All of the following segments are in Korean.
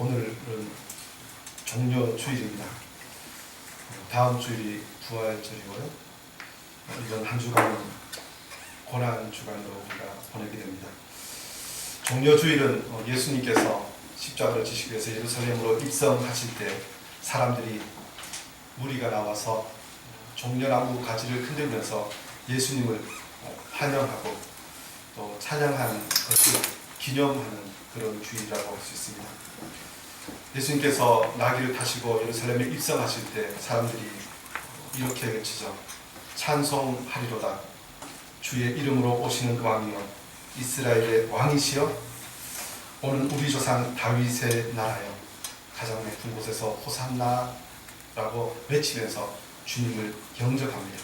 오늘은 종려주일입니다. 다음 주일이 부활절이고요. 이번 한 주간은 고난주간으로 우리가 보내게 됩니다. 종려주일은 예수님께서 십자가를 지시기 위해서 예루살렘으로 입성하실 때 사람들이 무리가 나와서 종려나무 가지를 흔들면서 예수님을 환영하고 또 찬양하는 것을 기념하는 그런 주일이라고 할 수 있습니다. 예수님께서 나귀를 타시고 예루살렘에 입성하실 때 사람들이 이렇게 외치죠. 찬송하리로다. 주의 이름으로 오시는 왕이여 이스라엘의 왕이시여 오는 우리 조상 다윗의 나라여 가장 높은 곳에서 호산나라고 외치면서 주님을 영접합니다.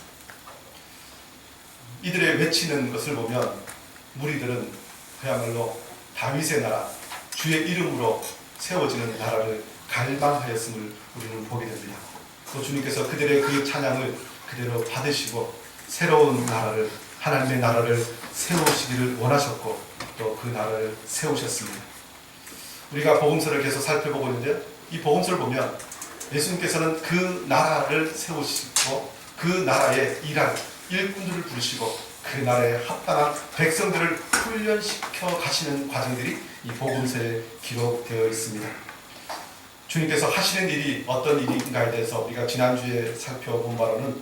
이들의 외치는 것을 보면 무리들은 그야말로 다윗의 나라, 주의 이름으로 세워지는 나라를 갈망하였음을 우리는 보게 됩니다. 또 주님께서 그들의 그 찬양을 그대로 받으시고 새로운 나라를, 하나님의 나라를 세우시기를 원하셨고 또 그 나라를 세우셨습니다. 우리가 복음서를 계속 살펴보고 있는데 이 복음서를 보면 예수님께서는 그 나라를 세우시고 그 나라에 일할 일꾼들을 부르시고 그 나라에 합당한 백성들을 훈련시켜 가시는 과정들이 이 복음서에 기록되어 있습니다. 주님께서 하시는 일이 어떤 일인가에 대해서 우리가 지난주에 살펴본 바로는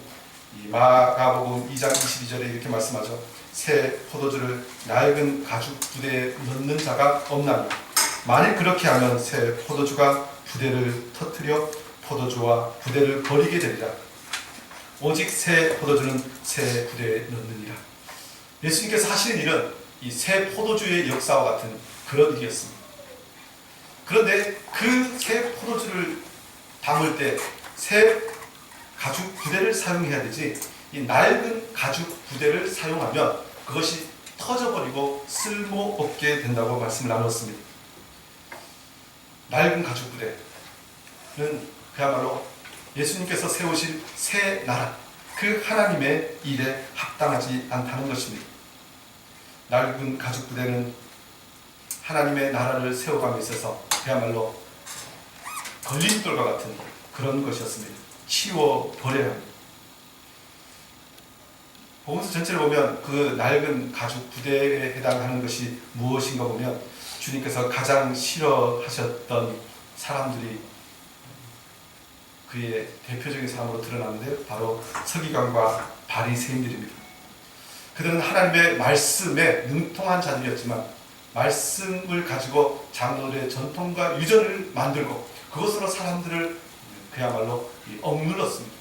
이 마가복음 2장 22절에 이렇게 말씀하죠. 새 포도주를 낡은 가죽 부대에 넣는 자가 없나니 만일 그렇게 하면 새 포도주가 부대를 터뜨려 포도주와 부대를 버리게 되리라. 오직 새 포도주는 새 부대에 넣느니라. 예수님께서 하시는 일은 이 새 포도주의 역사와 같은 그런 일이었습니다. 그런데 그 새 포도주를 담을 때 새 가죽 부대를 사용해야 되지 이 낡은 가죽 부대를 사용하면 그것이 터져버리고 쓸모없게 된다고 말씀을 나눴습니다. 낡은 가죽 부대는 그야말로 예수님께서 세우신 새 나라, 그 하나님의 일에 합당하지 않다는 것입니다. 낡은 가죽 부대는 하나님의 나라를 세워감에 있어서 그야말로 걸림돌과 같은 그런 것이었습니다. 치워버려야 합니다. 복음서 전체를 보면 그 낡은 가죽 부대에 해당하는 것이 무엇인가 보면 주님께서 가장 싫어하셨던 사람들이 그의 대표적인 사람으로 드러나는데 바로 서기관과 바리새인들입니다. 그들은 하나님의 말씀에 능통한 자들이었지만 말씀을 가지고 장로들의 전통과 유전을 만들고 그것으로 사람들을 그야말로 억눌렀습니다.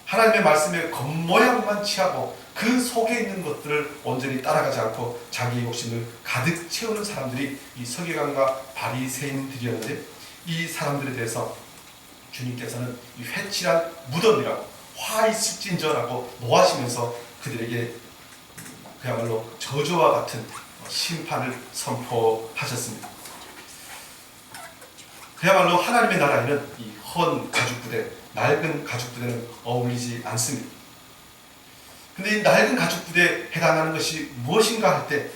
하나님의 말씀의 겉모양만 취하고 그 속에 있는 것들을 온전히 따라가지 않고 자기 욕심을 가득 채우는 사람들이 이 서기관과 바리새인들이었는데 이 사람들에 대해서 주님께서는 이 회칠한 무덤이라고 화 있을진저라고 노하시면서 그들에게 그야말로 저주와 같은 심판을 선포하셨습니다. 그야말로 하나님의 나라에는 이 헌 가죽부대, 낡은 가죽부대는 어울리지 않습니다. 근데 이 낡은 가죽부대에 해당하는 것이 무엇인가 할 때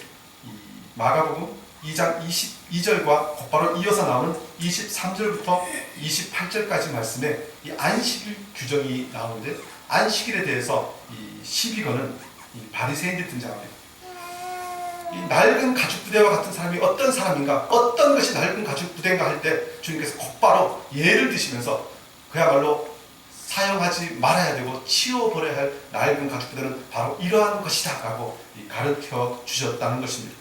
이 마가복음 2장 22절과 곧바로 이어서 나오는 23절부터 28절까지 말씀에 이 안식일 규정이 나오는데 안식일에 대해서 이 시비거는 이 바리새인들이 등장합니다. 이 낡은 가죽 부대와 같은 사람이 어떤 사람인가, 어떤 것이 낡은 가죽 부대인가 할 때 주님께서 곧바로 예를 드시면서 그야말로 사용하지 말아야 되고 치워버려야 할 낡은 가죽 부대는 바로 이러한 것이다 라고 가르쳐 주셨다는 것입니다.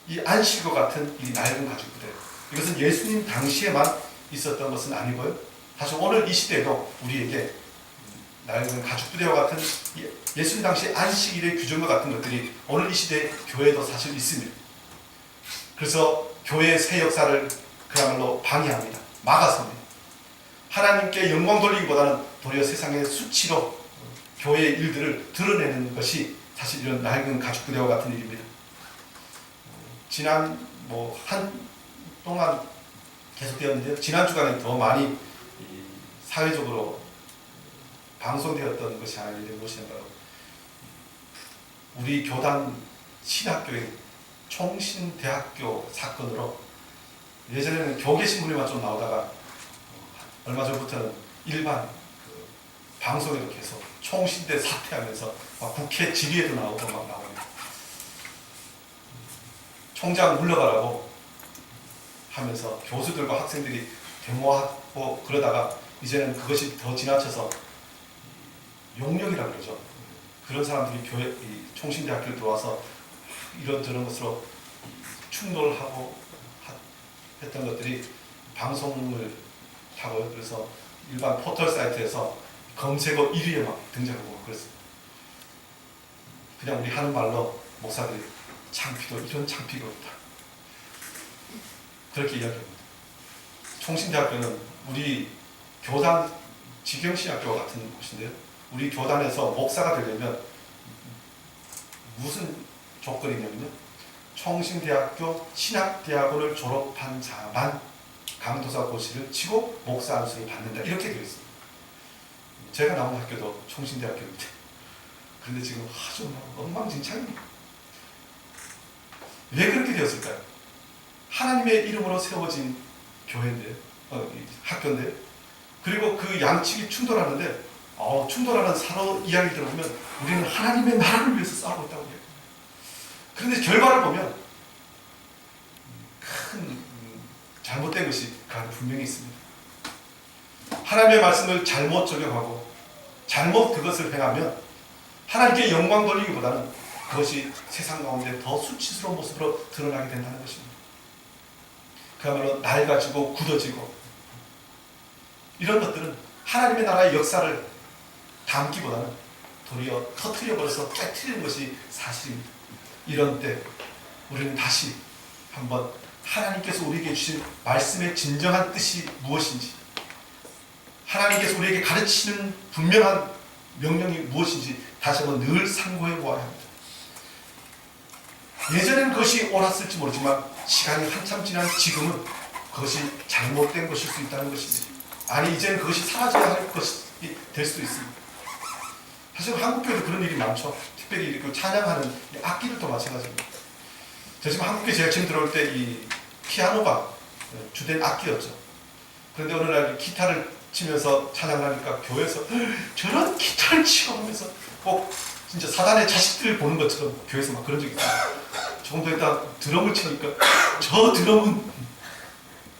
이 안식과 같은 이 낡은 가죽 부대, 이것은 예수님 당시에만 있었던 것은 아니고요. 사실 오늘 이 시대에도 우리에게 낡은 가죽 부대와 같은 예수님 당시 안식일의 규정과 같은 것들이 오늘 이 시대의 교회에도 사실 있습니다. 그래서 교회의 새 역사를 그야말로 방해합니다. 막아섭니다. 하나님께 영광 돌리기보다는 도리어 세상의 수치로 교회의 일들을 드러내는 것이 사실 이런 낡은 가죽 부대와 같은 일입니다. 지난 한동안 계속되었는데요. 지난 주간에 더 많이 사회적으로 방송되었던 것이 하나 있는데 무엇인가요? 우리 교단 신학교에 총신대학교 사건으로 예전에는 교계신문에만 좀 나오다가 얼마 전부터는 일반 방송에도 계속 총신대 사퇴하면서 막 국회 질의에도 나오고 막 나옵니다. 총장 물러가라고 하면서 교수들과 학생들이 데모하고 그러다가 이제는 그것이 더 지나쳐서 용역이라고 그러죠. 그런 사람들이 총신대학교에 들어와서 이런저런 것으로 충돌하고 했던 것들이 방송을 하고 그래서 일반 포털 사이트에서 검색어 1위에 막 등장하고 그랬어요. 그냥 우리 하는 말로 목사들이 창피도 이런 창피가 없다. 그렇게 이야기합니다. 총신대학교는 우리 교단 직영신학교와 같은 곳인데요. 우리 교단에서 목사가 되려면 무슨 조건이냐면요. 총신대학교 신학대학원을 졸업한 자만 강도사 고시를 치고 목사 안수를 받는다. 이렇게 되어 있습니다. 제가 나온 학교도 총신대학교입니다. 그런데 지금 아주 엉망진창입니다. 왜 그렇게 되었을까요? 하나님의 이름으로 세워진 교회인데, 학교인데, 그리고 그 양측이 충돌하는데, 충돌하는 서로 이야기 들어보면 우리는 하나님의 나라를 위해서 싸우고 있다고 해요. 그런데 결과를 보면 큰 잘못된 것이 분명히 있습니다. 하나님의 말씀을 잘못 적용하고 잘못 그것을 행하면 하나님께 영광 돌리기보다는 그것이 세상 가운데 더 수치스러운 모습으로 드러나게 된다는 것입니다. 그야말로 낡아지고 굳어지고 이런 것들은 하나님의 나라의 역사를 담기보다는 도리어 터뜨려버려서 깨트리는 것이 사실입니다. 이런 때 우리는 다시 한번 하나님께서 우리에게 주신 말씀의 진정한 뜻이 무엇인지, 하나님께서 우리에게 가르치는 분명한 명령이 무엇인지 다시 한번 늘 상고해 보아야 합니다. 예전에는 그것이 옳았을지 모르지만 시간이 한참 지난 지금은 그것이 잘못된 것일 수 있다는 것입니다. 아니 이제는 그것이 사라져야 할 것이 될 수도 있습니다. 사실 한국교회도 그런 일이 많죠. 특별히 그 찬양하는 악기들도 마찬가지입니다. 저 지금 한국교회 제가 처음 들어올 때 이 피아노가 주된 악기였죠. 그런데 어느 날 기타를 치면서 찬양을 하니까 교회에서 저런 기타를 치고 하면서 꼭 진짜 사단의 자식들을 보는 것처럼 교회에서 막 그런 적이 있어요. 조금 더 있다 드럼을 치니까 저 드럼은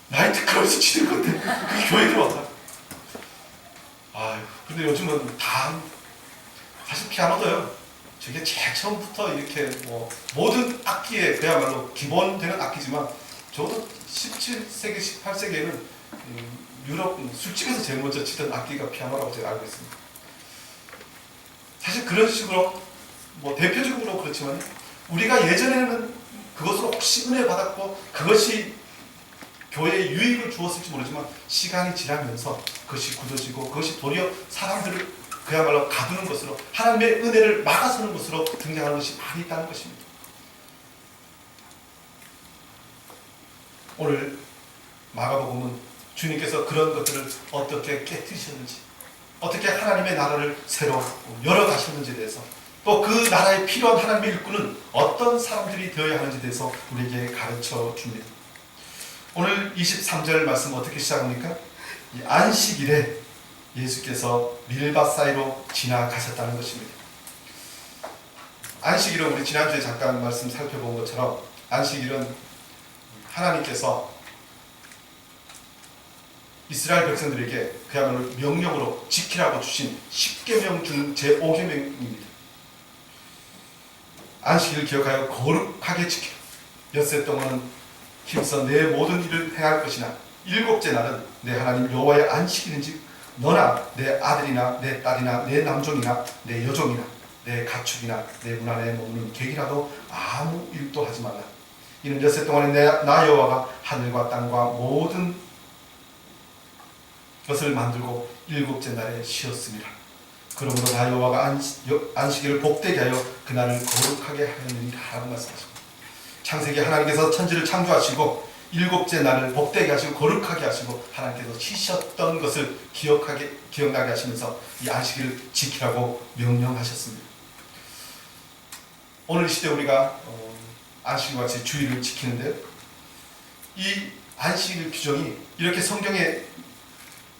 나이트클럽에서 치는 건데 그게 교회에 들어왔다. 근데 요즘은 다 사실 피아노도요. 저게 제일 처음부터 이렇게 모든 악기에 그야말로 기본되는 악기지만 저도 17세기, 18세기에는 유럽 술집에서 제일 먼저 치던 악기가 피아노라고 제가 알고 있습니다. 사실 그런 식으로 대표적으로 그렇지만 우리가 예전에는 그것으로 혹시 은혜 받았고 그것이 교회에 유익을 주었을지 모르지만 시간이 지나면서 그것이 굳어지고 그것이 도리어 사람들을 그야말로 가두는 것으로 하나님의 은혜를 막아서는 것으로 등장하는 것이 많이 있다는 것입니다. 오늘 마가복음은 주님께서 그런 것들을 어떻게 깨뜨리셨는지, 어떻게 하나님의 나라를 새로 열어가셨는지에 대해서, 또 그 나라에 필요한 하나님의 일꾼은 어떤 사람들이 되어야 하는지에 대해서 우리에게 가르쳐 줍니다. 오늘 23절 말씀 어떻게 시작합니까? 이 안식일에 예수께서 밀밭 사이로 지나가셨다는 것입니다. 안식일은 우리 지난주에 잠깐 말씀 살펴본 것처럼 안식일은 하나님께서 이스라엘 백성들에게 그야말로 명령으로 지키라고 주신 10계명 중 제5계명입니다. 안식일을 기억하여 거룩하게 지키라. 엿새 동안은 힘써 내 모든 일을 행할 것이나 일곱째 날은 내 하나님 여호와의 안식일인지 너나 내 아들이나 내 딸이나 내 남종이나 내 여종이나 내 가축이나 내 문 안에 머무는 객이라도 아무 일도 하지 말라. 이는 엿새 동안에 나 여호와가 하늘과 땅과 모든 것을 만들고 일곱째 날에 쉬었습니다. 그러므로 나 여호와가 안식일을 복되게 하여 그날을 거룩하게 하였느니라 라고 말씀하십니다. 창세기 하나님께서 천지를 창조하시고 일곱째 날을 복되게 하시고 거룩하게 하시고 하나님께서 쉬셨던 것을 기억나게 하시면서 이 안식일을 지키라고 명령하셨습니다. 오늘 이 시대 우리가 안식일과 같이 주일을 지키는데요. 이 안식일 규정이 이렇게 성경에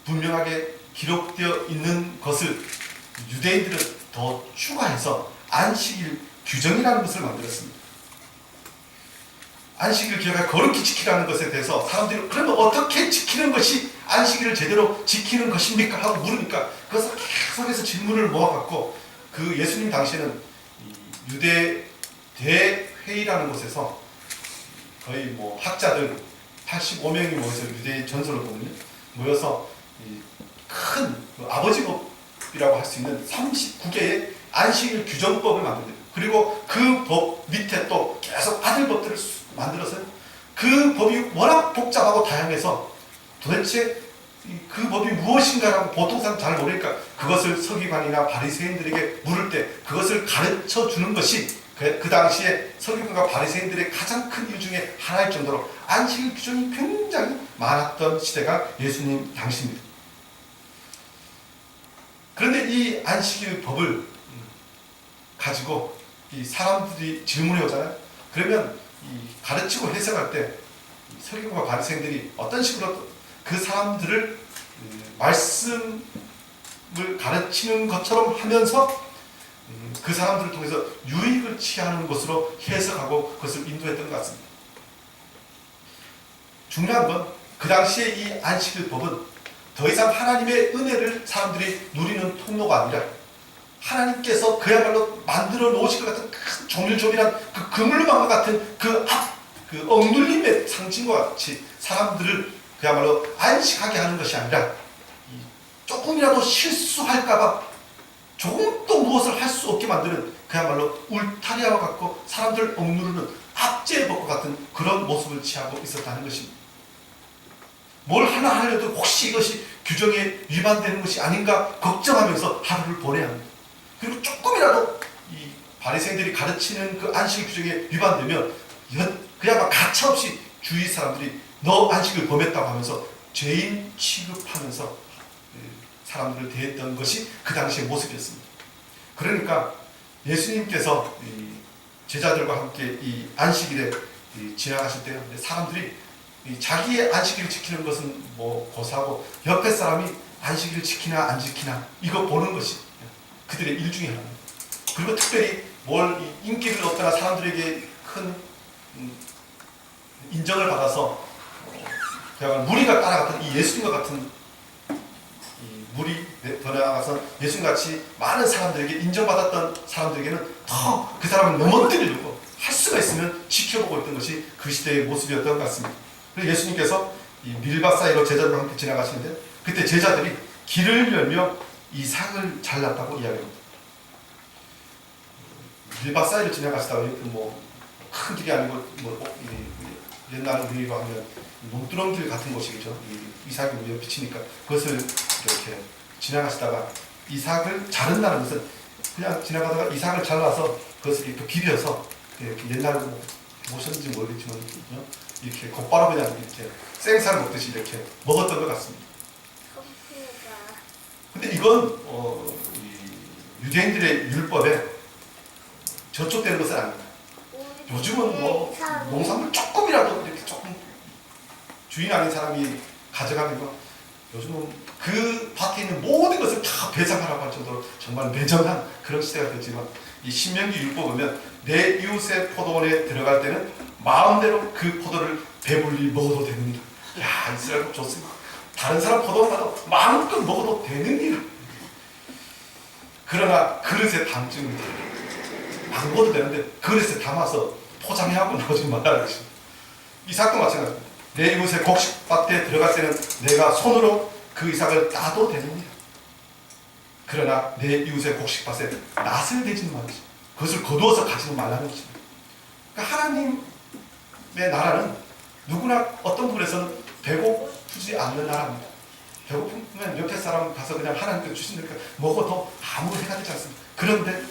분명하게 기록되어 있는 것을 유대인들은 더 추가해서 안식일 규정이라는 것을 만들었습니다. 안식일 기억을 거룩히 지키라는 것에 대해서 사람들이 그러면 어떻게 지키는 것이 안식일을 제대로 지키는 것입니까? 하고 물으니까 그것을 계속해서 질문을 모아갖고 그 예수님 당시에는 유대 대회의라는 곳에서 거의 뭐 학자들 85명이 모여서 유대인 전설을 보면요. 모여서 큰 아버지법이라고 할 수 있는 39개의 안식일 규정법을 만듭니다. 그리고 그 법 밑에 또 계속 아들법들을 만들어서요. 그 법이 워낙 복잡하고 다양해서 도대체 그 법이 무엇인가라고 보통 사람 잘 모르니까 그것을 서기관이나 바리새인들에게 물을 때 그것을 가르쳐 주는 것이 그 당시에 서기관과 바리새인들의 가장 큰 일 중에 하나일 정도로 안식일 규정이 굉장히 많았던 시대가 예수님 당시입니다. 그런데 이 안식일 법을 가지고 이 사람들이 질문해 오잖아요. 그러면 이 가르치고 해석할 때 서기관과 바리새인들이 어떤 식으로 그 사람들을 말씀을 가르치는 것처럼 하면서 그 사람들을 통해서 유익을 취하는 것으로 해석하고 그것을 인도했던 것 같습니다. 중요한 건 그 당시에 이 안식일 법은 더 이상 하나님의 은혜를 사람들이 누리는 통로가 아니라 하나님께서 그야말로 만들어 놓으실 것 같은 큰 종일종일한 그 그물망과 같은 그 억눌림의 상징과 같이 사람들을 그야말로 안식하게 하는 것이 아니라 조금이라도 실수할까봐 조금도 무엇을 할 수 없게 만드는 그야말로 울타리와 같고 사람들 억누르는 압제법과 같은 그런 모습을 취하고 있었다는 것입니다. 뭘 하나 하려도 혹시 이것이 규정에 위반되는 것이 아닌가 걱정하면서 하루를 보내야 합니다. 그리고 조금이라도 이 바리새인들이 가르치는 그 안식 규정에 위반되면 그야말로 가차없이 주위 사람들이 너 안식을 범했다고 하면서 죄인 취급하면서 사람들을 대했던 것이 그 당시의 모습이었습니다. 그러니까 예수님께서 제자들과 함께 이 안식일에 지나가실 때 사람들이 자기의 안식일을 지키는 것은 뭐 고사하고 옆에 사람이 안식일을 지키나 안 지키나 이거 보는 것이 그들의 일 중에 하나입니다. 그리고 특별히 뭘 인기를 얻거나 사람들에게 큰 인정을 받아서 그야말로 무리가 따라갔던 이 예수님과 같은 이 무리 더 나아가서 예수님같이 많은 사람들에게 인정받았던 사람들에게는 더 그 사람을 넘어뜨리려고 할 수가 있으면 지켜보고 있던 것이 그 시대의 모습이었던 것 같습니다. 그래서 예수님께서 이 밀밭 사이로 제자들과 함께 지나가시는데 그때 제자들이 길을 열며 이삭을 잘랐다고 이야기합니다. 밀밭 사이를 지나가시다가 뭐 큰 길이 아니고 옛날 우리로 하면 논두렁길 같은 곳이겠죠. 이삭이 위에 비치니까 그것을 이렇게 지나가시다가 이삭을 자른다는 것은 그냥 지나가다가 이삭을 잘라서 그것을 이렇게 비벼서 이렇게 옛날로 보셨는지 모르겠지만 이렇게 곧바로 그냥 이렇게 생쌀 먹듯이 이렇게 먹었던 것 같습니다. 근데 이건 유대인들의 율법에 저촉되는 것은 아닙니다. 요즘은 뭐 농산물 조금이라도 이렇게 조금 주인 아닌 사람이 가져가면 요즘은 그 밭에 있는 모든 것을 다 배상하라고 할 정도로 정말 매정한 그런 시대가 됐지만 이 신명기 율법 보면 내 이웃의 포도원에 들어갈 때는 마음대로 그 포도를 배불리 먹어도 됩니다. 야, 이스라엘 좋습니다. 다른 사람 포도원 가도 마음껏 먹어도 되는 일. 그러나 그릇에 담지는 안 먹어도 되는데 그릇에 담아서 포장해하고 나오지 말라는 것입니다. 이삭도 마찬가지입니다. 내 이웃의 곡식밭에 들어갈 때는 내가 손으로 그 이삭을 따도 되느니라. 그러나 내 이웃의 곡식밭에 낫을 대지는 말이지. 그것을 거두어서 가지는 말라는 것입니다. 그러니까 하나님의 나라는 누구나 어떤 부분에서는 배고프지 않는 나라입니다. 배고프면 옆에 사람 가서 그냥 하나님께 주신다니까 먹어도 아무 해가 되지 않습니다. 그런데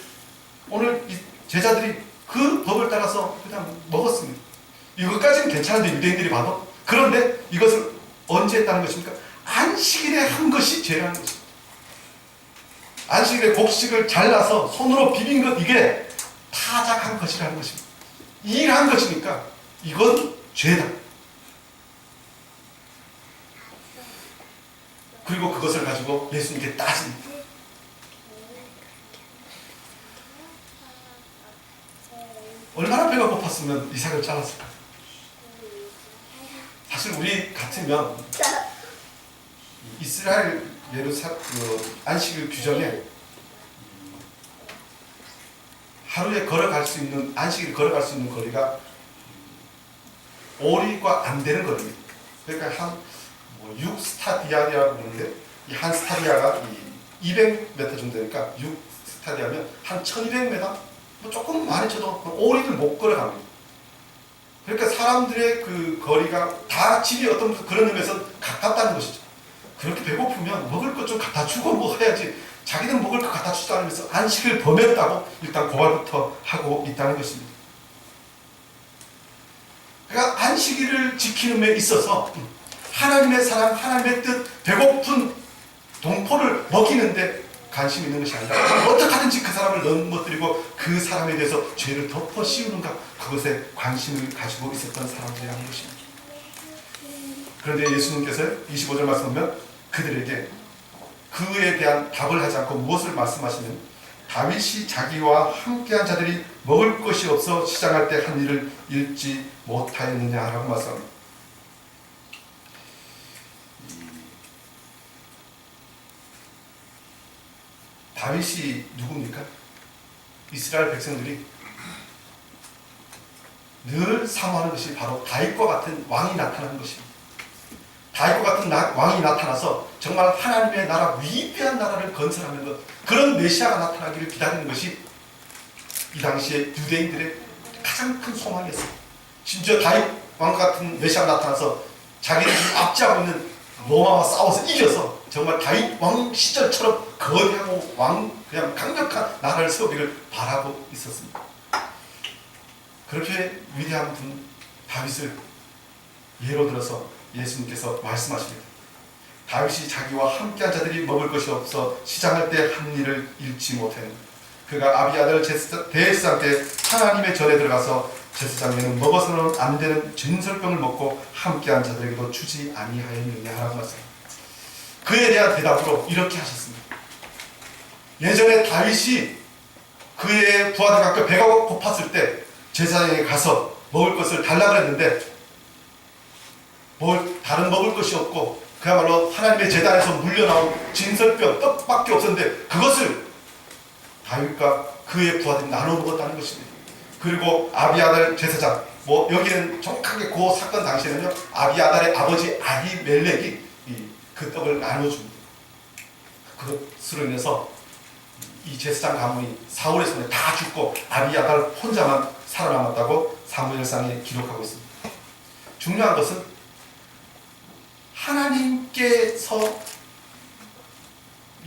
오늘 이 제자들이 그 법을 따라서 그냥 먹었습니다. 이것까지는 괜찮은데 유대인들이 봐도. 그런데 이것을 언제 했다는 것입니까? 안식일에 한 것이 죄라는 것입니다. 안식일에 곡식을 잘라서 손으로 비빈 것, 이게 타작한 것이라는 것입니다. 일한 것이니까 이건 죄다. 그리고 그것을 가지고 예수님께 따집니다. 얼마나 배가 고팠으면 이삭을 잘랐을까? 사실 우리 같으면 이스라엘 안식일 규정에 하루에 걸어갈 수 있는, 안식일 걸어갈 수 있는 거리가 오리가 안 되는 거리입니다. 그러니까 한 6스타디아라고 부르는데, 이 한 스타디아가 200m 정도 되니까 6스타디아면 한 1200m? 뭐 조금 많이 쳐도 오리를 못 걸어갑니다. 그러니까 사람들의 그 거리가 다 집이 어떤 그런 의미에서 가깝다는 것이죠. 그렇게 배고프면 먹을 것 좀 갖다 주고 뭐 해야지, 자기는 먹을 것 갖다 주지 않으면서 안식을 범했다고 일단 고발부터 하고 있다는 것입니다. 그러니까 안식일을 지키는 데 있어서 하나님의 사랑, 하나님의 뜻, 배고픈 동포를 먹이는데 관심이 있는 것이 아니라 어떻게 하든지 그 사람을 넘어뜨리고 그 사람에 대해서 죄를 덮어 씌우는가, 그것에 관심을 가지고 있었던 사람들이라는 것입니다. 그런데 예수님께서 25절 말씀 보면 그들에게 그에 대한 답을 하지 않고 무엇을 말씀하시면, 다윗이 자기와 함께한 자들이 먹을 것이 없어 시장할 때 한 일을 읽지 못하였느냐라고 말씀합니다. 다윗이 누굽니까? 이스라엘 백성들이 늘 사모하는 것이 바로 다윗과 같은 왕이 나타나는 것입니다. 다윗과 같은 왕이 나타나서 정말 하나님의 나라, 위대한 나라를 건설하는 것, 그런 메시아가 나타나기를 기다리는 것이 이 당시에 유대인들의 가장 큰 소망이었습니다. 심지어 다윗 왕 같은 메시아가 나타나서 자기들이 압제하고 있는 로마와 싸워서 이겨서 정말 다윗 왕 시절처럼 거대하고 그냥 강력한 나라를 세우기를 바라고 있었습니다. 그렇게 위대한 분 다윗을 예로 들어서 예수님께서 말씀하십니다. 다윗이 자기와 함께한 자들이 먹을 것이 없어 시장할 때 한 일을 잃지 못하는, 그가 아비아들 대제사장께 하나님의 절에 들어가서 제사장에는 먹어서는 안 되는 진설병을 먹고 함께한 자들에게도 주지 아니하였느냐라고 말씀합니다. 그에 대한 대답으로 이렇게 하셨습니다. 예전에 다윗이 그의 부하들과 함께 배가 고팠을 때 제사장에게 가서 먹을 것을 달라고 했는데 다른 먹을 것이 없고 그야말로 하나님의 제단에서 물려나온 진설병 떡밖에 없었는데 그것을 다윗과 그의 부하들이 나눠 먹었다는 것입니다. 그리고 아비아달 제사장, 여기는 정확하게 그 사건 당시에는요, 아비아달의 아버지 아히멜렉이 그 떡을 나눠줍니다. 그것으로 인해서 이 제사장 가문이 사울의 손에 다 죽고 아비아달 혼자만 살아남았다고 사무엘상에 기록하고 있습니다. 중요한 것은 하나님께서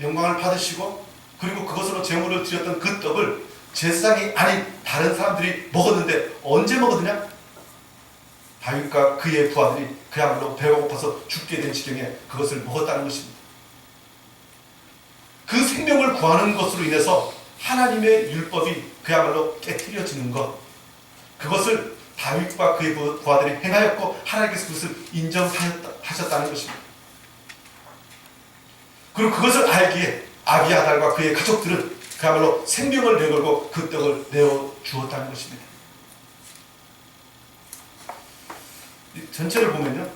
영광을 받으시고 그리고 그것으로 제물을 드렸던 그 떡을 제사장이 아닌 다른 사람들이 먹었는데 언제 먹었느냐? 다윗과 그의 부하들이 그야말로 배가 고파서 죽게 된 지경에 그것을 먹었다는 것입니다. 그 생명을 구하는 것으로 인해서 하나님의 율법이 그야말로 깨트려지는 것, 그것을 다윗과 그의 부하들이 행하였고 하나님께서 그것을 인정하셨다는 것입니다. 그리고 그것을 알기에 아비아달과 그의 가족들은 그야말로 생명을 내걸고 그 떡을 내어 주었다는 것입니다. 전체를 보면요,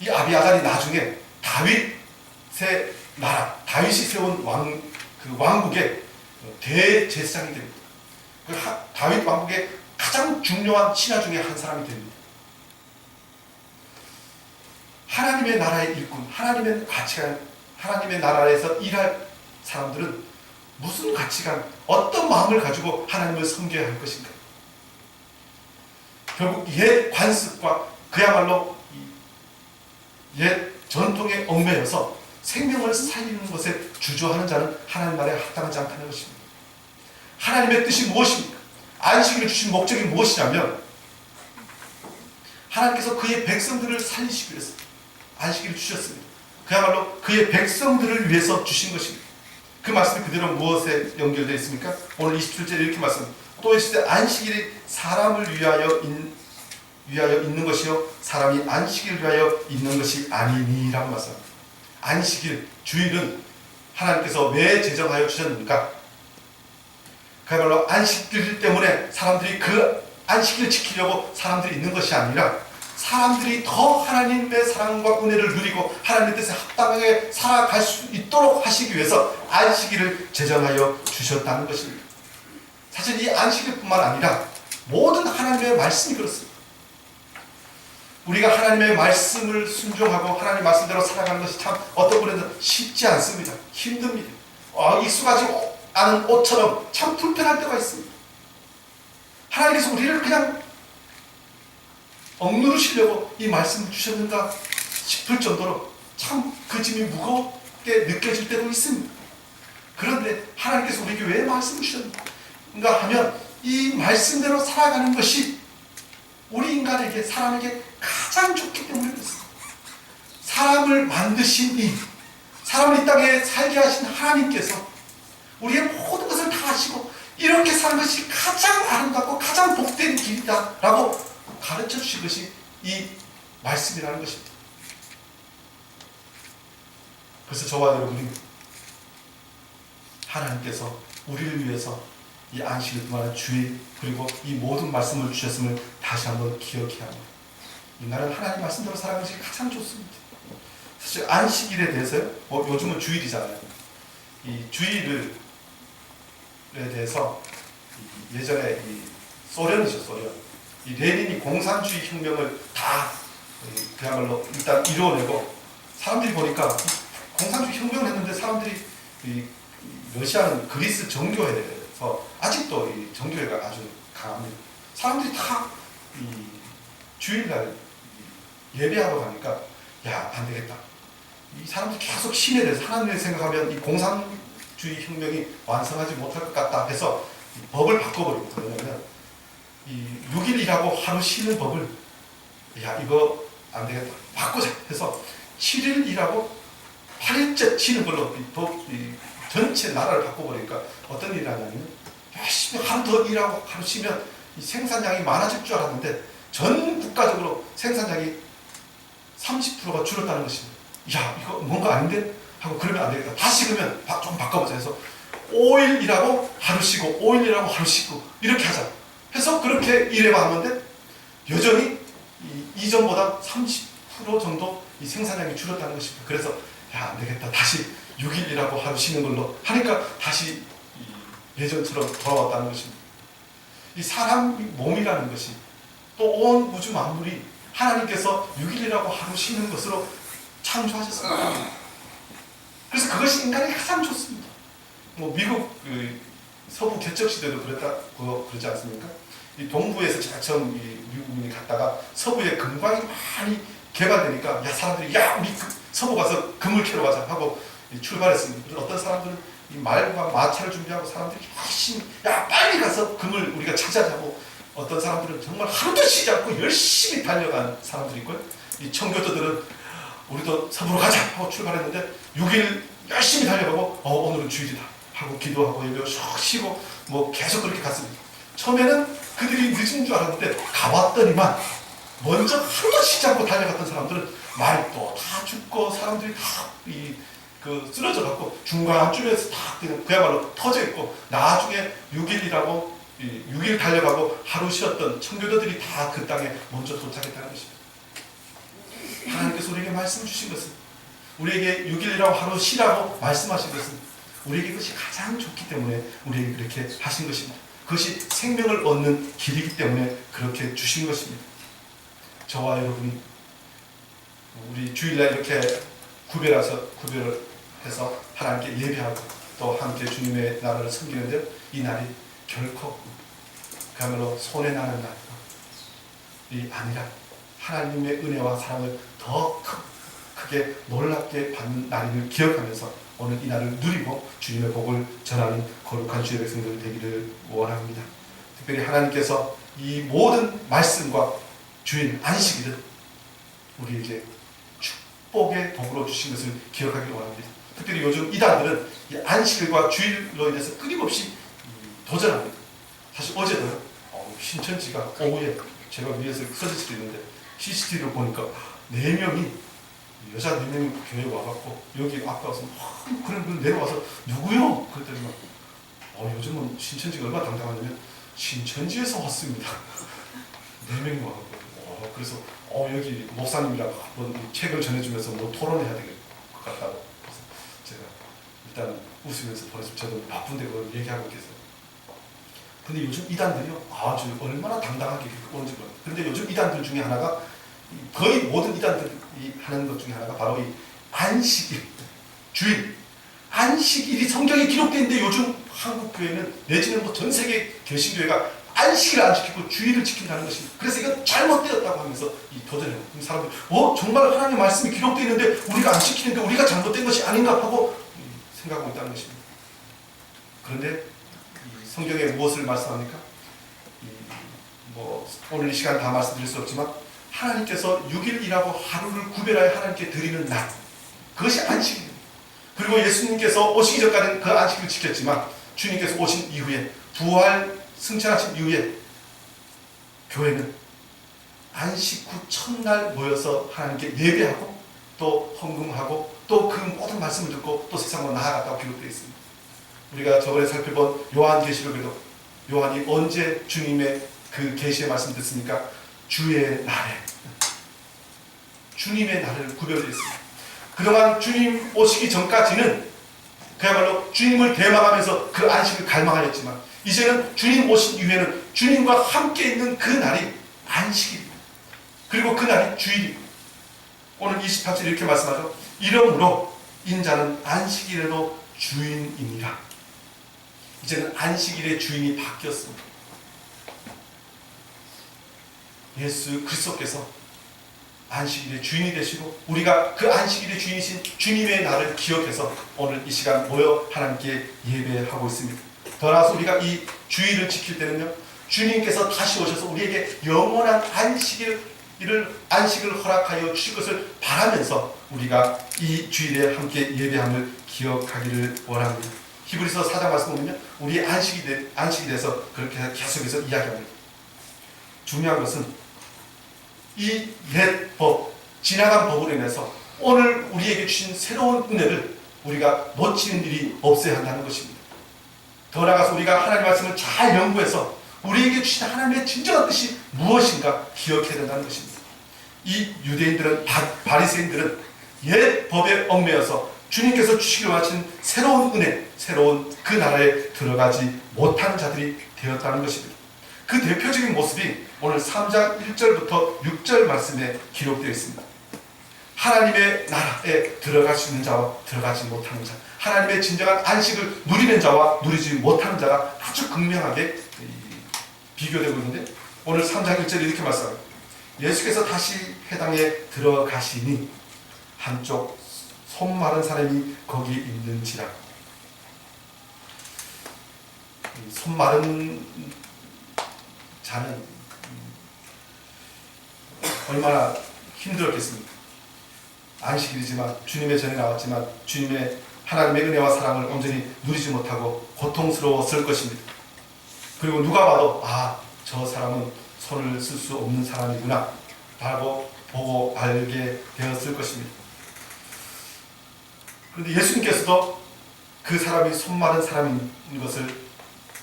이 아비아달이 나중에 다윗의 나라, 다윗이 세운 왕국의 대제사장이 됩니다. 다윗 왕국의 가장 중요한 신하 중에 한 사람이 됩니다. 하나님의 나라의 일꾼, 하나님의 가치관, 하나님의 나라에서 일할 사람들은 무슨 가치관, 어떤 마음을 가지고 하나님을 섬겨야 할 것인가? 결국 옛 관습과 그야말로 옛 전통에 얽매여서 생명을 살리는 것에 주저하는 자는 하나님 나라에 합당하지 않다는 것입니다. 하나님의 뜻이 무엇입니까? 안식일을 주신 목적이 무엇이냐면 하나님께서 그의 백성들을 살리시기 위해서 안식일을 주셨습니다. 그야말로 그의 백성들을 위해서 주신 것입니다. 그 말씀이 그대로 무엇에 연결되어 있습니까? 오늘 27절에 이렇게 말씀, 또 있을 때 안식일이 사람을 위하여 있는 것이요 사람이 안식일을 위하여 있는 것이 아니니라고 말씀합니다. 안식일, 주일은 하나님께서 왜 제정하여 주셨는가? 그야말로 안식일 때문에 사람들이 그 안식일을 지키려고 사람들이 있는 것이 아니라 사람들이 더 하나님의 사랑과 은혜를 누리고 하나님의 뜻에 합당하게 살아갈 수 있도록 하시기 위해서 안식일을 제정하여 주셨다는 것입니다. 사실 이 안식일뿐만 아니라 모든 하나님의 말씀이 그렇습니다. 우리가 하나님의 말씀을 순종하고 하나님의 말씀대로 살아가는 것이 참 어떤 분에는 쉽지 않습니다. 힘듭니다. 익숙하지 않은 옷처럼 참 불편할 때가 있습니다. 하나님께서 우리를 그냥 억누르시려고 이 말씀을 주셨는가 싶을 정도로 참 그 짐이 무겁게 느껴질 때도 있습니다. 그런데 하나님께서 우리에게 왜 말씀을 주셨는가 하면 이 말씀대로 살아가는 것이 우리 인간에게, 사람에게 가장 좋기 때문에 그렇습니다. 사람을 만드신 사람을 이 땅에 살게 하신 하나님께서 우리의 모든 것을 다 아시고 이렇게 사는 것이 가장 아름답고 가장 복된 길이다 라고 가르쳐 주신 것이 이 말씀이라는 것입니다. 그래서 저와 여러분이 하나님께서 우리를 위해서 이 안식일 동안 주일 그리고 이 모든 말씀을 주셨음을 다시 한번 기억해야 합니다. 인간은 하나님 말씀대로 살아가는 것이 가장 좋습니다. 사실 안식일에 대해서요, 요즘은 주일이잖아요. 이 주일에 대해서 예전에 소련이죠, 소련. 이 레닌이 공산주의 혁명을 다 그야말로 일단 이루어내고 사람들이 보니까 공산주의 혁명을 했는데 사람들이 러시아는 그리스 정교회에 대해서 아직도 이 정교회가 아주 강합니다. 사람들이 다 주일날 예배하러 가니까 야, 안 되겠다. 이 사람들이 계속 신에 대해서 하나님을 생각하면 이 공산주의 혁명이 완성하지 못할 것 같다 해서 법을 바꿔버립니다. 왜냐하면 이 6일이라고 하루 쉬는 법을 야, 이거 안 되겠다. 바꾸자 해서 7일이라고 8일째 쉬는 걸로 전체 나라를 바꿔버리니까 어떤 일이 나냐면 열심히 하루 더 일하고 하루 쉬면 이 생산량이 많아질 줄 알았는데 전 국가적으로 생산량이 30%가 줄었다는 것입니다. 야, 이거 뭔가 아닌데? 하고 그러면 안 되겠다. 다시 그러면 좀 바꿔보자 해서 5일 일하고 하루 쉬고 5일 일하고 하루 쉬고 이렇게 하자 해서 그렇게 일해봤는데 여전히 이전보다 30% 정도 이 생산량이 줄었다는 것입니다. 그래서 야, 안 되겠다. 다시 6일 일하고 하루 쉬는 걸로 하니까 다시 예전처럼 돌아왔다는 것입니다. 이 사람 몸이라는 것이 또 온 우주 만물이 하나님께서 6일이라고 하루 쉬는 것으로 창조하셨습니다. 그래서 그것이 인간에게 가장 좋습니다. 미국 서부 개척 시대도 그러지 않습니까? 이 동부에서 제가 처음 미국인이 갔다가 서부에 금광이 많이 개발되니까 사람들이 우리 서부 가서 금을 캐러 가자 하고 출발했습니다. 그래서 어떤 사람들은 이 말과 마차를 준비하고 사람들이 열심히 빨리 가서 금을 우리가 찾아자고 어떤 사람들은 정말 하루도 쉬지 않고 열심히 달려간 사람들이 있고요. 이 청교도들은 우리도 서부로 가자 하고 출발했는데 6일 열심히 달려가고 오늘은 주일이다 하고 기도하고 여기 쏙 쉬고 계속 그렇게 갔습니다. 처음에는 그들이 늦은 줄 알았는데 가봤더니만 먼저 하루도 쉬지 않고 달려갔던 사람들은 말이 또 다 죽고 사람들이 다 쓰러져갖고 중간쯤에서 다 그야말로 터져있고 나중에 6일 달려가고 하루 쉬었던 청교도들이 다 그 땅에 먼저 도착했다는 것입니다. 하나님께서 우리에게 말씀 주신 것은 우리에게 6일이라고 하루 쉬라고 말씀하신 것은 우리에게 그것이 가장 좋기 때문에 우리에게 그렇게 하신 것입니다. 그것이 생명을 얻는 길이기 때문에 그렇게 주신 것입니다. 저와 여러분이 우리 주일날 이렇게 구별을 해서 하나님께 예배하고 또 함께 주님의 나라를 섬기는데 이 날이 결코 그야말로 손해나는 날이 아니라 하나님의 은혜와 사랑을 더 크게 놀랍게 받는 날임을 기억하면서 오늘 이 날을 누리고 주님의 복을 전하는 거룩한 주의 백성들 되기를 원합니다. 특별히 하나님께서 이 모든 말씀과 주일 안식일은 우리에게 축복의 복으로 주신 것을 기억하기를 원합니다. 특별히 요즘 이단들은 이 안식일과 주일로 인해서 끊임없이 도전합니다. 사실 어제도요. 신천지가 오후에 제가 위에서 서질 수도 있는데 CCTV를 보니까 4명이 여자 4명이 교회에 와갖고 여기 앞에 와서 그럼 내려와서 누구요? 그랬더니 요즘은 신천지가 얼마나 당당하냐면 신천지에서 왔습니다. 4명이 와갖고 그래서 여기 목사님이랑 한번 책을 전해주면서 뭐 토론해야 될 것 같다고 그래서 제가 일단 웃으면서 보내서 저도 바쁜데 그걸 얘기하고 계세요. 근데 요즘 이단들이요 아주 얼마나 당당하게 오는지 몰라요. 근데 요즘 이단들 중에 하나가 거의 모든 이단들이 하는 것 중에 하나가 바로 이 안식일, 주일, 안식일이 성경에 기록되어 있는데 요즘 한국 교회는 내지는 뭐 전 세계 개신교회가 안식일을 안 지키고 주일을 지킨다는 것입니다. 그래서 이건 잘못되었다고 하면서 이 도전해요. 사람들 정말 하나님의 말씀이 기록되어 있는데 우리가 안 지키는데 우리가 잘못된 것이 아닌가 하고 생각하고 있다는 것입니다. 그런데 이 성경에 무엇을 말씀합니까? 오늘 이 시간 다 말씀드릴 수 없지만 하나님께서 6일이라고 하루를 구별하여 하나님께 드리는 날, 그것이 안식일입니다. 그리고 예수님께서 오시기 전까지는 그 안식일을 지켰지만 주님께서 오신 이후에 부활 승천하신 이후에 교회는 안식 후 첫날 모여서 하나님께 예배하고 또 헌금하고 또 그 모든 말씀을 듣고 또 세상으로 나아갔다고 기록되어 있습니다. 우리가 저번에 살펴본 요한계시록에도 요한이 언제 주님의 그 계시의 말씀을 듣습니까? 주의 날에, 주님의 날을 구별되어 있습니다. 그동안 주님 오시기 전까지는 그야말로 주님을 대망하면서 그 안식을 갈망하였지만 이제는 주님 오신 이후에는 주님과 함께 있는 그 날이 안식일입니다. 그리고 그 날이 주일입니다. 오늘 28절 이렇게 말씀하죠. 이러므로 인자는 안식일에도 주인이니라. 이제는 안식일의 주인이 바뀌었습니다. 예수 그리스도께서 안식일의 주인이 되시고 우리가 그 안식일의 주인이신 주님의 날을 기억해서 오늘 이 시간 모여 하나님께 예배하고 있습니다. 더 나아가서 우리가 이 주일을 지킬 때는요, 주님께서 다시 오셔서 우리에게 영원한 안식을 허락하여 주실 것을 바라면서 우리가 이 주일에 함께 예배함을 기억하기를 원합니다. 히브리서 4장 말씀 보면요, 우리의 안식이 돼서 그렇게 계속해서 이야기합니다. 중요한 것은 이 옛 법, 지나간 법으로 인해서 오늘 우리에게 주신 새로운 은혜를 우리가 놓치는 일이 없어야 한다는 것입니다. 더 나아가서 우리가 하나님의 말씀을 잘 연구해서 우리에게 주신 하나님의 진정한 뜻이 무엇인가 기억해야 된다는 것입니다. 이 유대인들은, 바리새인들은 옛 법에 얽매여서 주님께서 주시기로 하신 새로운 은혜, 새로운 그 나라에 들어가지 못하는 자들이 되었다는 것입니다. 그 대표적인 모습이 오늘 3장 1절부터 6절 말씀에 기록되어 있습니다. 하나님의 나라에 들어갈 수 있는 자와 들어가지 못하는 자, 하나님의 진정한 안식을 누리는 자와 누리지 못하는 자가 아주 극명하게 비교되고 있는데 오늘 3장 1절에 이렇게 말씀합니다. 예수께서 다시 회당에 들어가시니 한쪽 손 마른 사람이 거기 있는지라. 손 마른 자는 얼마나 힘들었겠습니까? 안식일이지만 주님의 전에 나왔지만 주님의 하나님의 은혜와 사랑을 온전히 누리지 못하고 고통스러웠을 것입니다. 그리고 누가 봐도 저 사람은 손을 쓸 수 없는 사람이구나 라고 보고 알게 되었을 것입니다. 그런데 예수님께서도 그 사람이 손 마른 사람인 것을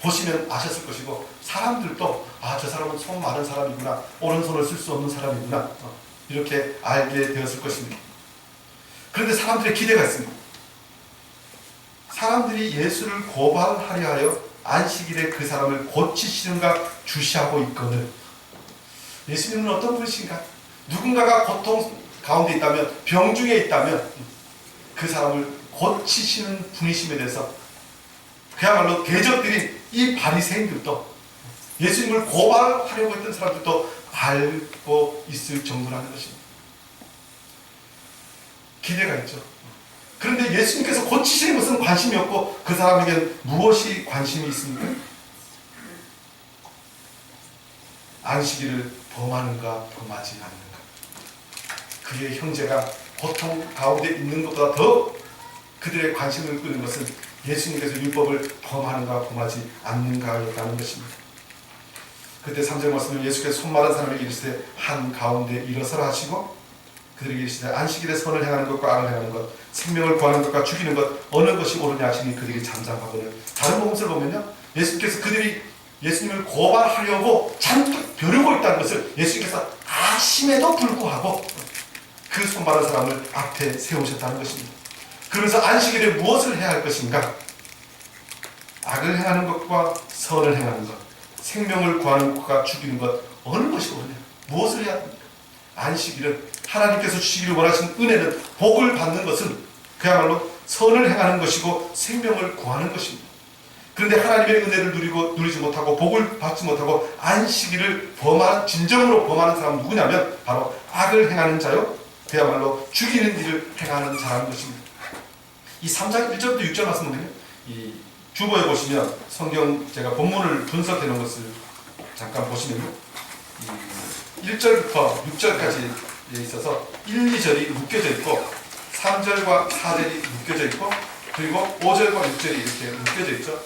보시면 아셨을 것이고 사람들도 저 사람은 손 마른 사람이구나, 오른손을 쓸 수 없는 사람이구나 이렇게 알게 되었을 것입니다. 그런데 사람들의 기대가 있습니다. 사람들이 예수를 고발하려 하여 안식일에 그 사람을 고치시는가 주시하고 있거늘 예수님은 어떤 분이신가? 누군가가 고통 가운데 있다면, 병 중에 있다면 그 사람을 고치시는 분이심에 대해서 그야말로 대적들이 이 바리새인들도 예수님을 고발하려고 했던 사람들도 알고 있을 정도라는 것입니다. 기대가 있죠. 그런데 예수님께서 고치시는 것은 관심이 없고 그 사람에게는 무엇이 관심이 있습니까? 안식일을 범하는가 범하지 않는가. 그의 형제가 고통 가운데 있는 것보다 더 그들의 관심을 끄는 것은 예수님께서 율법을 범하는가 범하지 않는가였다는 것입니다. 그때 3절 말씀을 예수께서 손 마른 사람에게 이르시되 한가운데 일어서라 하시고 그들에게 이르시되 안식일에 선을 행하는 것과 악을 행하는 것 생명을 구하는 것과 죽이는 것 어느 것이 옳으냐 하시니 그들이 잠잠하거늘. 다른 복음서를 보면요, 예수께서 그들이 예수님을 고발하려고 잔뜩 벼르고 있다는 것을 예수님께서 아심에도 불구하고 그 손 마른 사람을 앞에 세우셨다는 것입니다. 그러면서 안식일에 무엇을 해야 할 것인가? 악을 행하는 것과 선을 행하는 것, 생명을 구하는 것과 죽이는 것 어느 것이 옳으냐? 무엇을 해야 합니까? 안식일은 하나님께서 주시기를 원하시는 은혜는 복을 받는 것은 그야말로 선을 행하는 것이고 생명을 구하는 것입니다. 그런데 하나님의 은혜를 누리지 못하고 복을 받지 못하고 안식일을 진정으로 범하는 사람은 누구냐면 바로 악을 행하는 자요, 그야말로 죽이는 일을 행하는 자라는 것입니다. 이 3장 1절부터 6절 말씀은요, 이 주보에 보시면 성경 제가 본문을 분석해 놓은 것을 잠깐 보시면요, 1절부터 6절까지 있어서 1, 2절이 묶여져 있고 3절과 4절이 묶여져 있고 그리고 5절과 6절이 이렇게 묶여져 있죠.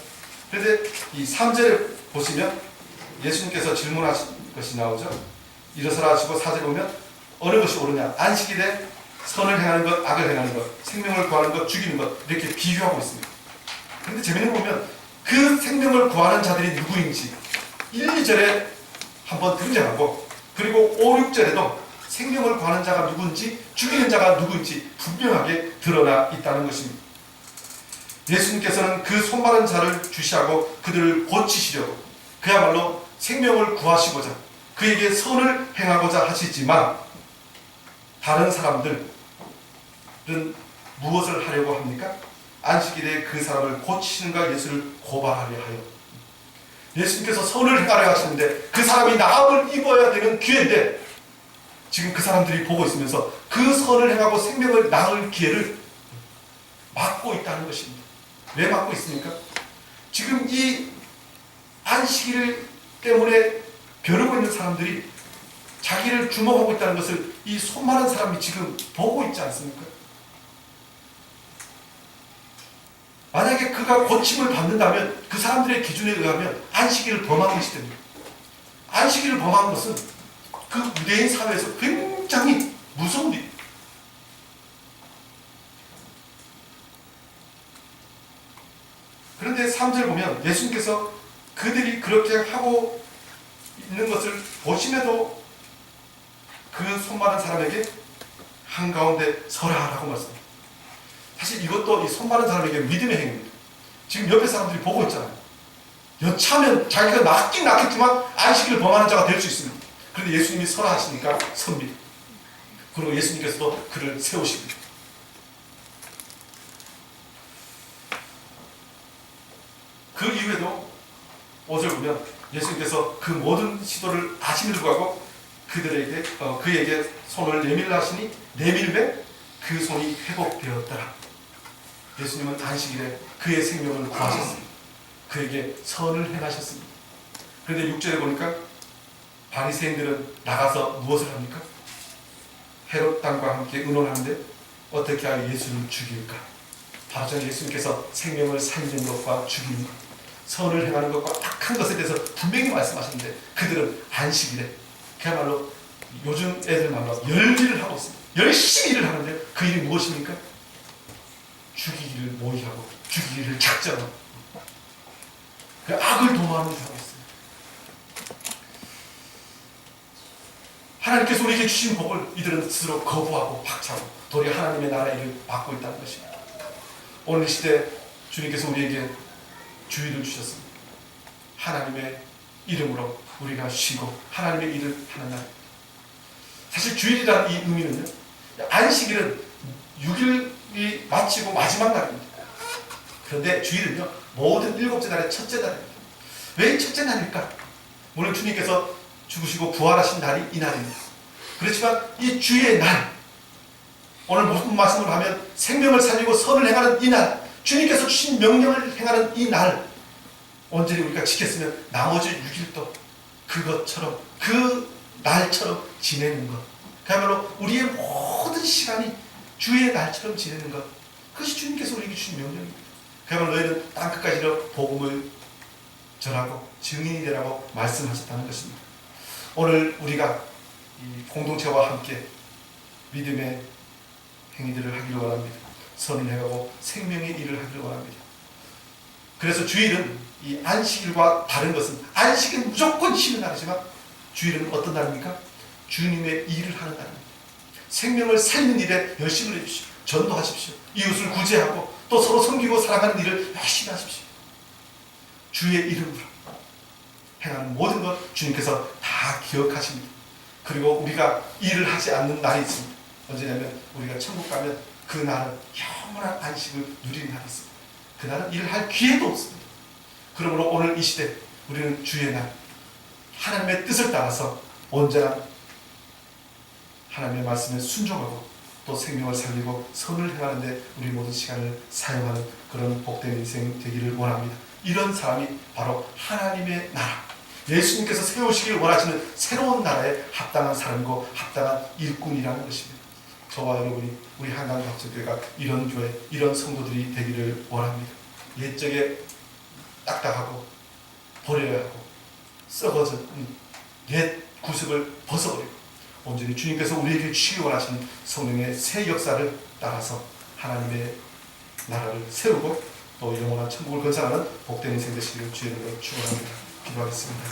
그런데 이 3절에 보시면 예수님께서 질문하신 것이 나오죠. 일어서라 하시고 4절에 보면 어느 것이 옳으냐? 안식일에 선을 행하는 것, 악을 행하는 것, 생명을 구하는 것, 죽이는 것 이렇게 비교하고 있습니다. 그런데 재미있는 거 보면 그 생명을 구하는 자들이 누구인지 1, 2절에 한번 등장하고 그리고 5, 6절에도 생명을 구하는 자가 누구인지 죽이는 자가 누구인지 분명하게 드러나 있다는 것입니다. 예수님께서는 그 손마른 자를 주시하고 그들을 고치시려고 그야말로 생명을 구하시고자 그에게 선을 행하고자 하시지만 다른 사람들은 무엇을 하려고 합니까? 안식일에 그 사람을 고치시는가 예수를 고발하려 하여 예수님께서 선을 행하려 하시는데 그 사람이 나음을 입어야 되는 기회인데 지금 그 사람들이 보고 있으면서 그 선을 행하고 생명을 낳을 기회를 막고 있다는 것입니다. 왜 막고 있습니까? 지금 이 안식일 때문에 벼르고 있는 사람들이 자기를 주목하고 있다는 것을 이 손 마른 사람이 지금 보고 있지 않습니까? 만약에 그가 고침을 받는다면 그 사람들의 기준에 의하면 안식일을 범한 것이 됩니다. 안식일을 범한 것은 그 유대인 사회에서 굉장히 무서운 일입니다. 그런데 3절 보면 예수님께서 그들이 그렇게 하고 있는 것을 보심에도 그 손 마른 사람에게 한가운데 서라라고 말씀합니다. 사실 이것도 이 손 마른 사람에게 믿음의 행위입니다. 지금 옆에 사람들이 보고 있잖아요. 여차하면 자기가 낫긴 낫겠지만 안식일을 범하는 자가 될 수 있습니다. 그런데 예수님이 서라 하시니까 섭니다. 그리고 예수님께서도 그를 세우십니다. 그 이후에도 5절 보면 예수님께서 그 모든 시도를 아심에도 불구하고 그에게 손을 내밀라 하시니 내밀매 그 손이 회복되었더라. 예수님은 안식일에 그의 생명을 구하셨습니다. 그에게 선을 행하셨습니다. 그런데 6절에 보니까 바리새인들은 나가서 무엇을 합니까? 헤롯 당과 함께 의논하는데 어떻게 하여 예수를 죽일까? 바로 전 예수님께서 생명을 살리는 것과 죽이는 것, 선을 행하는 것과 악한 것에 대해서 분명히 말씀하셨는데 그들은 안식일에 그야말로 요즘 애들 말로 열일을 하고 있습니다. 열심히 일을 하는데 그 일이 무엇입니까? 죽이기를 모의하고 죽이기를 작정하고 그 악을 도모하는 일을 하고 있습니다. 하나님께서 우리에게 주신 복을 이들은 스스로 거부하고 박차고 도리어 하나님의 나라의 일을 받고 있다는 것입니다. 오늘 시대 주님께서 우리에게 주의를 주셨습니다. 하나님의 이름으로 우리가 쉬고 하나님의 일을 하는 날. 사실 주일이라는 이 의미는요, 안식일은 6일이 마치고 마지막 날입니다. 그런데 주일은요, 모든 7째 날의 첫째 날입니다. 왜 첫째 날일까? 물론 주님께서 죽으시고 부활하신 날이 이 날입니다. 그렇지만 이 주의 날, 오늘 무슨 말씀을 하면 생명을 살리고 선을 행하는 이 날, 주님께서 주신 명령을 행하는 이 날, 온전히 우리가 지켰으면 나머지 6일도 그것처럼 그 날처럼 지내는 것, 그야말로 우리의 모든 시간이 주의 날처럼 지내는 것, 그것이 주님께서 우리에게 주신 명령입니다. 그야말로 너희는 땅끝까지로 복음을 전하고 증인이 되라고 말씀하셨다는 것입니다. 오늘 우리가 이 공동체와 함께 믿음의 행위들을 하기를 원합니다. 선을 행하고 생명의 일을 하기를 원합니다. 그래서 주일은 이 안식일과 다른 것은, 안식은 무조건 쉬는 날이지만 주일은 어떤 날입니까? 주님의 일을 하는 날입니다. 생명을 살리는 일에 열심을 해주십시오. 전도하십시오. 이웃을 구제하고 또 서로 섬기고 사랑하는 일을 열심히 하십시오. 주의 이름으로 행하는 모든 것 주님께서 다 기억하십니다. 그리고 우리가 일을 하지 않는 날이 있습니다. 언제냐면 우리가 천국 가면 그 날은 영원한 안식을 누리는 날이 있습니다. 그날은 일을 할 기회도 없습니다. 그러므로 오늘 이 시대 우리는 주의 날, 하나님의 뜻을 따라서 온전한 하나님의 말씀에 순종하고 또 생명을 살리고 선을 행하는데 우리 모든 시간을 사용하는 그런 복된 인생 되기를 원합니다. 이런 사람이 바로 하나님의 나라, 예수님께서 세우시길 원하시는 새로운 나라에 합당한 사람이고 합당한 일꾼이라는 것입니다. 저와 여러분이 우리 한강학생교회가 이런 교회, 이런 성도들이 되기를 원합니다. 옛적에 딱딱하고 버려야 하고 썩어진 옛 구습을 벗어버리고 온전히 주님께서 우리에게 주시기 원하시는 성령의 새 역사를 따라서 하나님의 나라를 세우고 또 영원한 천국을 건설하는 복된 인생 되시기를 주의 이름으로 축원합니다. 기도하겠습니다.